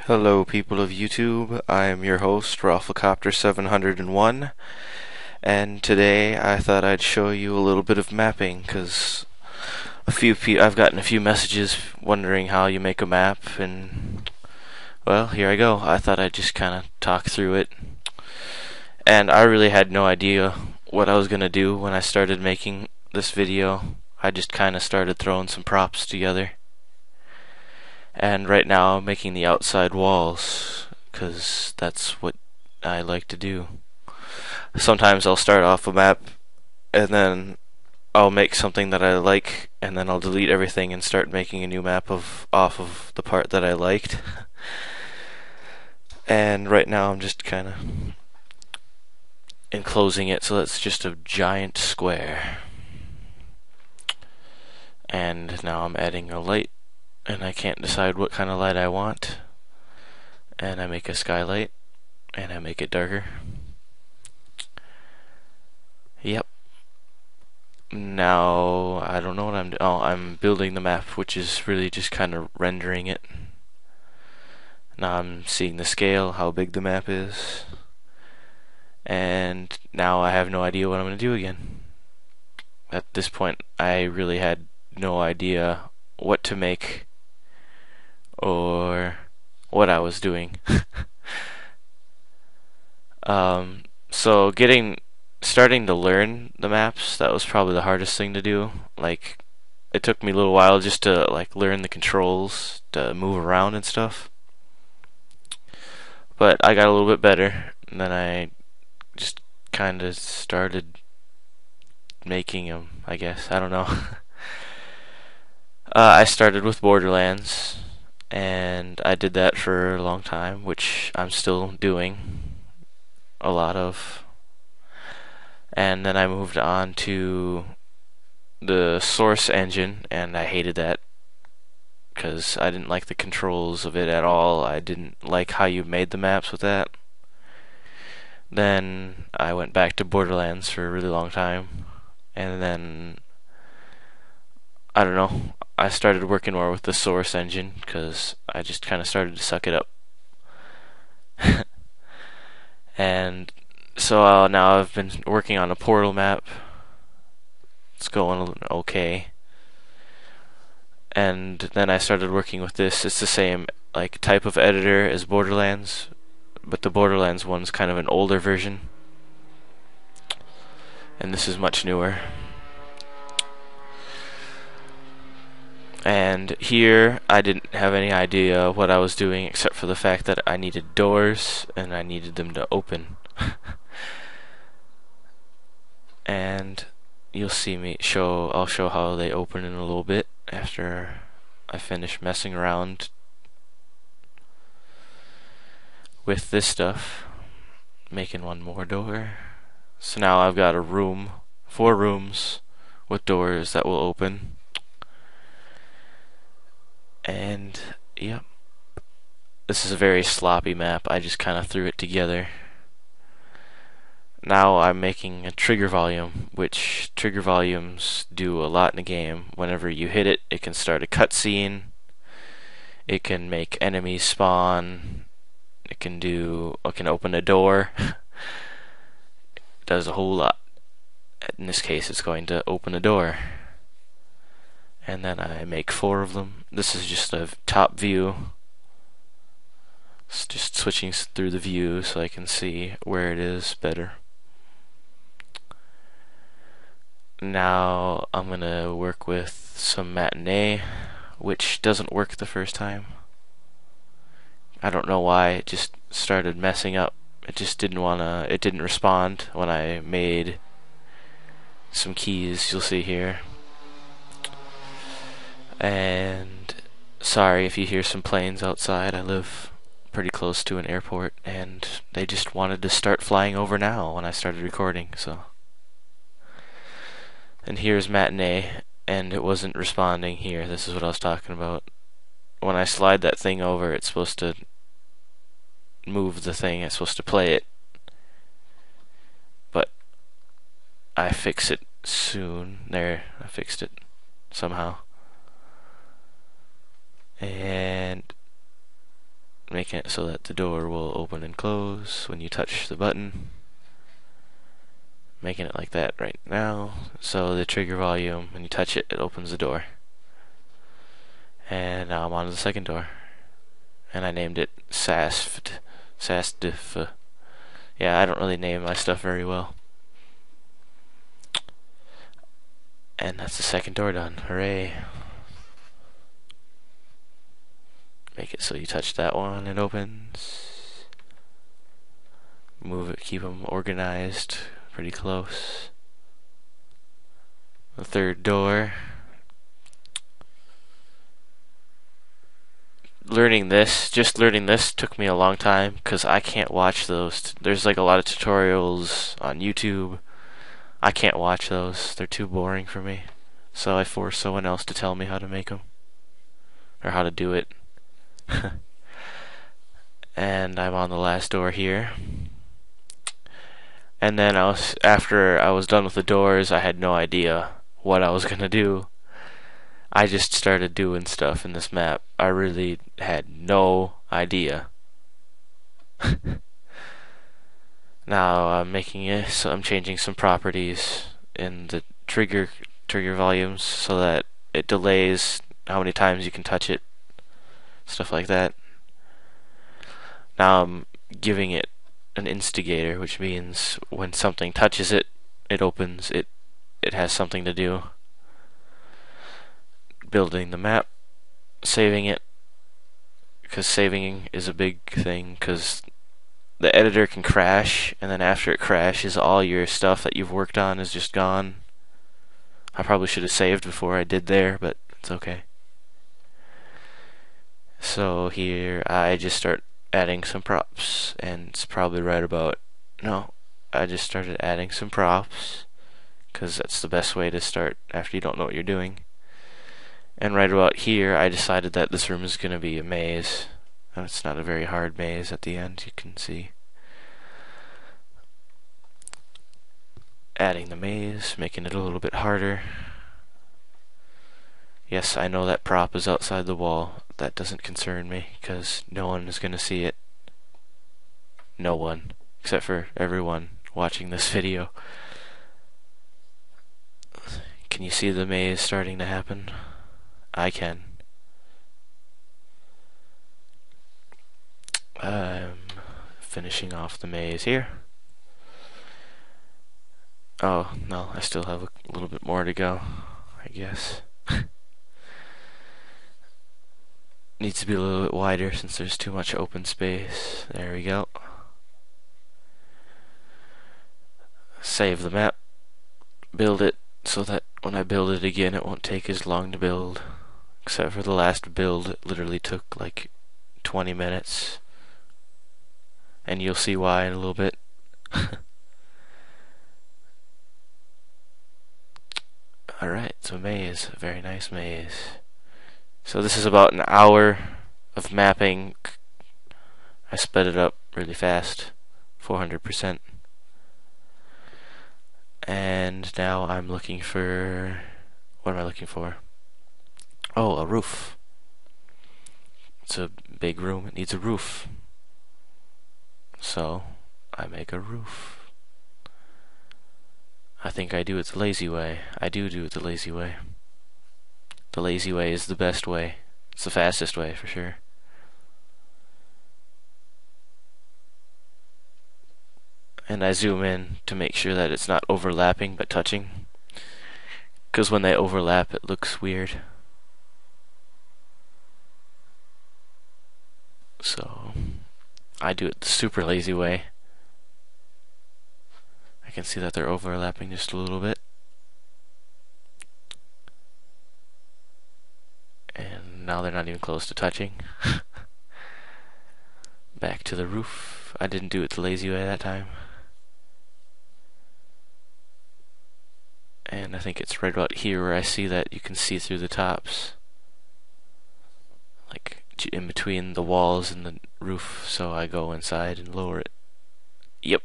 Hello people of YouTube, I am your host Ralphicopter701, and today I thought I'd show you a little bit of mapping because I've gotten a few messages wondering how you make a map, and well, here I go. I thought I'd just kind of talk through it, and I really had no idea what I was going to do when I started making this video. I just kind of started throwing some props together. And right now I'm making the outside walls, because that's what I like to do. Sometimes I'll start off a map, and then I'll make something that I like, and then I'll delete everything and start making a new map off of the part that I liked. And right now I'm just kind of enclosing it, so that's just a giant square. And now I'm adding a light, and I can't decide what kind of light I want, and I make a skylight and I make it darker. Yep. Now I don't know what I'm doing. Oh, I'm building the map, which is really just kind of rendering it. Now I'm seeing the scale, how big the map is, and now I have no idea what I'm going to do again. At this point I really had no idea what to make or what I was doing. So starting to learn the maps, that was probably the hardest thing to do. Like, it took me a little while just to learn the controls to move around and stuff. But I got a little bit better, and then I just kind of started making them, I guess. I don't know. I started with Borderlands, and I did that for a long time, which I'm still doing a lot of. And then I moved on to the Source engine, and I hated that because I didn't like the controls of it at all. I didn't like how you made the maps with that. Then I went back to Borderlands for a really long time, and then I don't know, I started working more with the Source engine because I just kind of started to suck it up. And so now I've been working on a Portal map. It's going okay. And then I started working with this. It's the same type of editor as Borderlands, but the Borderlands one's kind of an older version, and this is much newer. And here I didn't have any idea what I was doing except for the fact that I needed doors and I needed them to open. And you'll see I'll show how they open in a little bit after I finish messing around with this stuff, making one more door. So now I've got 4 rooms with doors that will open. And yep, this is a very sloppy map. I just kind of threw it together. Now I'm making a trigger volume, which trigger volumes do a lot in the game. Whenever you hit it, it can start a cutscene. It can make enemies spawn. It can open a door. It does a whole lot. In this case, it's going to open a door. And then I make 4 of them. This is just a top view. It's just switching through the view so I can see where it is better. Now I'm gonna work with some matinee, which doesn't work the first time. I don't know why, it just started messing up. It didn't respond when I made some keys, you'll see here. And sorry if you hear some planes outside. I live pretty close to an airport, and they just wanted to start flying over now when I started recording, so. And here's matinee, and it wasn't responding here. This is what I was talking about. When I slide that thing over, it's supposed to move the thing. It's supposed to play it. But I fix it soon. There, I fixed it somehow. And making it so that the door will open and close when you touch the button. Making it like that right now, so the trigger volume, when you touch it, it opens the door. And now I'm on to the second door. And I named it Sasdif. Yeah, I don't really name my stuff very well. And that's the second door done. Hooray. Make it so you touch that one, it opens. Move it, keep them organized, pretty close. The third door. Learning this took me a long time because I can't watch those. There's like a lot of tutorials on YouTube. I can't watch those. They're too boring for me. So I force someone else to tell me how to make them. Or how to do it. And I'm on the last door here. And then after I was done with the doors, I had no idea what I was gonna do. I just started doing stuff in this map. I really had no idea. Now I'm making it so I'm changing some properties in the trigger volumes so that it delays how many times you can touch it. Stuff like that. Now I'm giving it an instigator, which means when something touches it, it opens, it has something to do. Building the map, saving it, because saving is a big thing, because the editor can crash, and then after it crashes, all your stuff that you've worked on is just gone. I probably should have saved before I did there, but it's okay. So here I just start adding some props, and it's probably right about, no, I just started adding some props, because that's the best way to start after you don't know what you're doing. And right about here, I decided that this room is going to be a maze. And it's not a very hard maze at the end, you can see. Adding the maze, making it a little bit harder. Yes, I know that prop is outside the wall. That doesn't concern me, because no one is going to see it. No one. Except for everyone watching this video. Can you see the maze starting to happen? I can. I'm finishing off the maze here. Oh, no, I still have a little bit more to go, I guess. Needs to be a little bit wider since there's too much open space. There we go. Save the map. Build it so that when I build it again, it won't take as long to build. Except for the last build, it literally took like 20 minutes. And you'll see why in a little bit. Alright, so maze. A very nice maze. So this is about an hour of mapping. I sped it up really fast. 400%. And now I'm looking for... What am I looking for? Oh, a roof. It's a big room. It needs a roof. So, I make a roof. I think I do it the lazy way. I do it the lazy way. The lazy way is the best way. It's the fastest way, for sure. And I zoom in to make sure that it's not overlapping, but touching. Because when they overlap, it looks weird. So, I do it the super lazy way. I can see that they're overlapping just a little bit. And now they're not even close to touching. Back to the roof. I didn't do it the lazy way that time. And I think it's right about here where I see that you can see through the tops. Like in between the walls and the roof, so I go inside and lower it. Yep.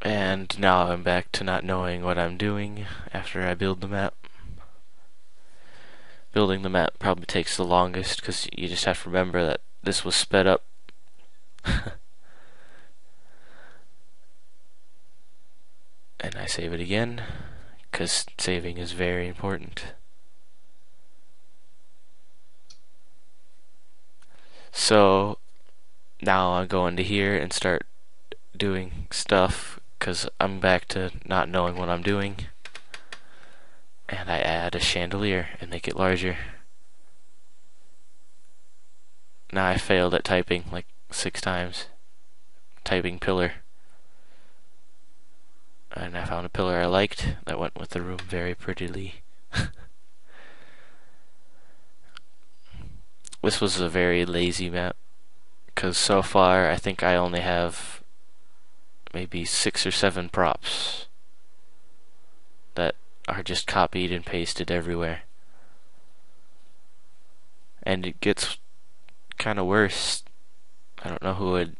And now I'm back to not knowing what I'm doing after I build the map. building the map probably takes the longest because you just have to remember that this was sped up. And I save it again because saving is very important. So now I go into here and start doing stuff because I'm back to not knowing what I'm doing. And I add a chandelier and make it larger. Now I failed at typing like 6 times. Typing pillar. And I found a pillar I liked that went with the room very prettily. This was a very lazy map because so far I think I only have maybe 6 or 7 props that are just copied and pasted everywhere. And it gets kind of worse. I don't know who would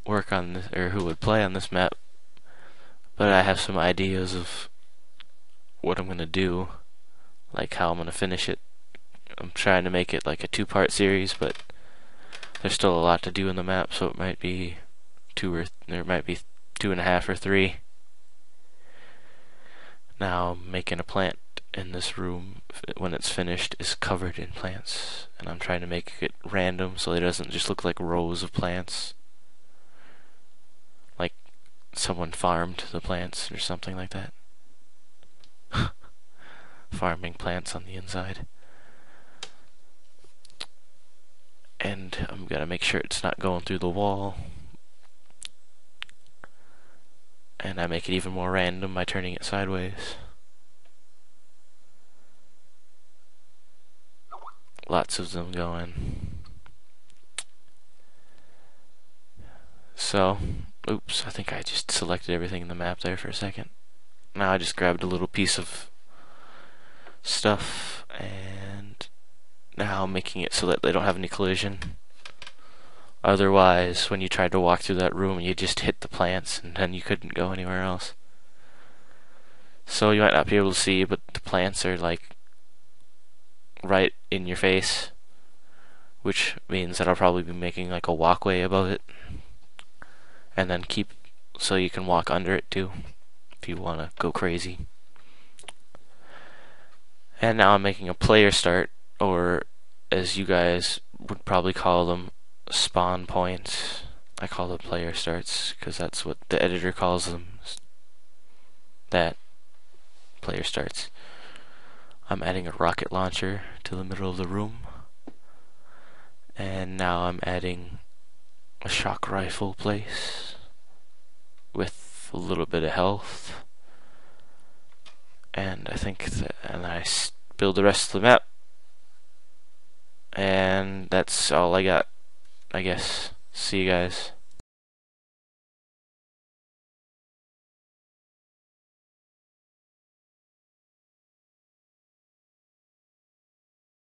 work on this or who would play on this map, but I have some ideas of what I'm gonna do, like how I'm gonna finish it. I'm trying to make it like a 2-part series, but there's still a lot to do in the map, so it might be 2.5 or 3. Now I'm making a plant in this room. When it's finished, is covered in plants, and I'm trying to make it random so it doesn't just look like rows of plants, like someone farmed the plants or something like that. Farming plants on the inside. And I'm gonna make sure it's not going through the wall. And I make it even more random by turning it sideways. Lots of them going. So, oops, I think I just selected everything in the map there for a second. Now I just grabbed a little piece of stuff, and now I'm making it so that they don't have any collision. Otherwise, when you tried to walk through that room, you just hit the plants, and then you couldn't go anywhere else. So you might not be able to see, but the plants are like right in your face, which means that I'll probably be making like a walkway above it, and then keep so you can walk under it too if you want to go crazy. And now I'm making a player start, or as you guys would probably call them, spawn points. I call them player starts because that's what the editor calls them. That player starts. I'm adding a rocket launcher to the middle of the room, and now I'm adding a shock rifle place with a little bit of health, and I think and I build the rest of the map, and that's all I got, I guess. See you guys.